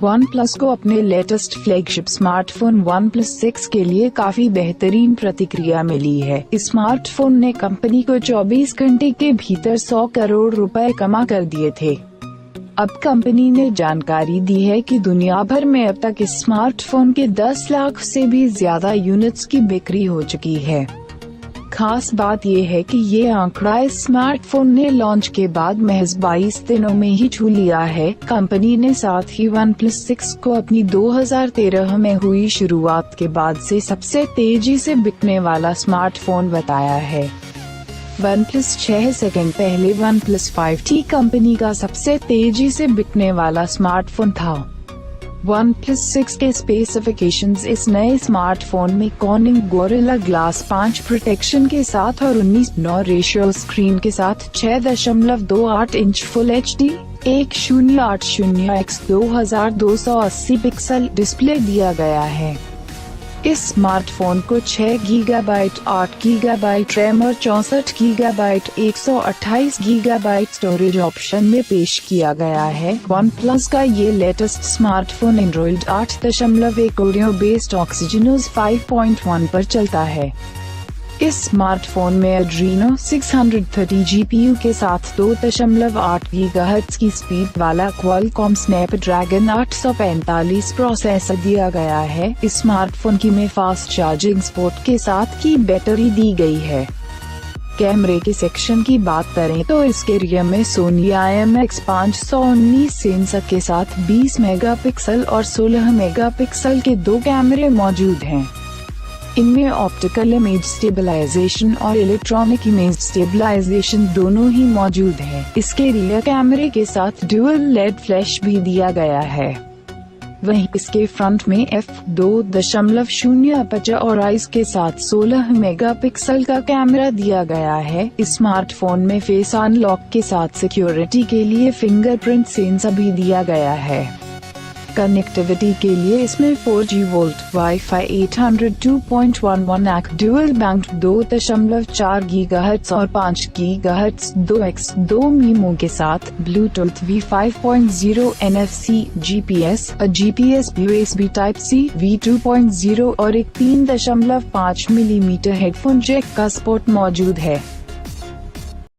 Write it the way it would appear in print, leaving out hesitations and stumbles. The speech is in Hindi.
OnePlus को अपने लेटेस्ट फ्लैगशिप स्मार्टफोन OnePlus 6 के लिए काफी बेहतरीन प्रतिक्रिया मिली है। इस स्मार्टफोन ने कंपनी को 24 घंटे के भीतर 100 करोड़ रुपए कमा कर दिए थे। अब कंपनी ने जानकारी दी है कि दुनिया भर में अब तक इस स्मार्टफोन के 10 लाख से भी ज्यादा यूनिट्स की बिक्री हो चुकी है। खास बात यह है कि ये आंकड़ा इस स्मार्टफोन ने लॉन्च के बाद महज 22 दिनों में ही छू लिया है। कंपनी ने साथ ही OnePlus 6 को अपनी 2013 में हुई शुरुआत के बाद से सबसे तेजी से बिकने वाला स्मार्टफोन बताया है। OnePlus 6 सेकंड पहले OnePlus 5T कंपनी का सबसे तेजी से बिकने वाला स्मार्टफोन था। OnePlus 6 के स्पेसिफिकेशंस इस नए स्मार्टफोन में कॉर्निंग गोरिल्ला ग्लास 5 प्रोटेक्शन के साथ और 19:9 रेशियो स्क्रीन के साथ 6.28 inch full HD 1080x 2280 pixel display दिया गया है। इस स्मार्टफोन को 6 GB, 8 GB रैम और 64 GB 128 GB स्टोरेज ऑप्शन में पेश किया गया है। OnePlus का ये latest smartphone Android 8.1 Oroo-based OxygenOS 5.1 पर चलता है। इस स्मार्टफोन में Adreno 630 GPU के साथ 2.8 GHz की स्पीड वाला Qualcomm Snapdragon 845 प्रोसेसर दिया गया है। इस स्मार्टफोन की में फास्ट चार्जिंग सपोर्ट के साथ की बैटरी दी गई है। कैमरे के सेक्शन की बात करें तो इसके रियर में सोनी IMX519 सेंसर के साथ 20 मेगापिक्सल और 16 मेगापिक्सल के 2 कैमरे मौजूद हैं। इनमें ऑप्टिकल इमेज स्टेबलाइजेशन और इलेक्ट्रॉनिक इमेज स्टेबलाइजेशन दोनों ही मौजूद है। इसके रियर कैमरे के साथ ड्यूल लेड फ्लैश भी दिया गया है। वहीं इसके फ्रंट में f2.0 अपर्चर और आइस के साथ 16 मेगापिक्सल का कैमरा दिया गया है। इस स्मार्टफोन में फेस अनलॉक के साथ सिक्योरिटी के लिए फिंगरप्रिंट सेंसर भी दिया गया है। कनेक्टिविटी के लिए इसमें 4G volt wifi 802.11 ac dual band 2.4 GHz और 5 GHz 2x2 मीमो के साथ Bluetooth V5.0 NFC GPS GPS USB Type-C V2.0 और एक 3.5 mm हेडफोन जैक का सपोर्ट मौजूद है।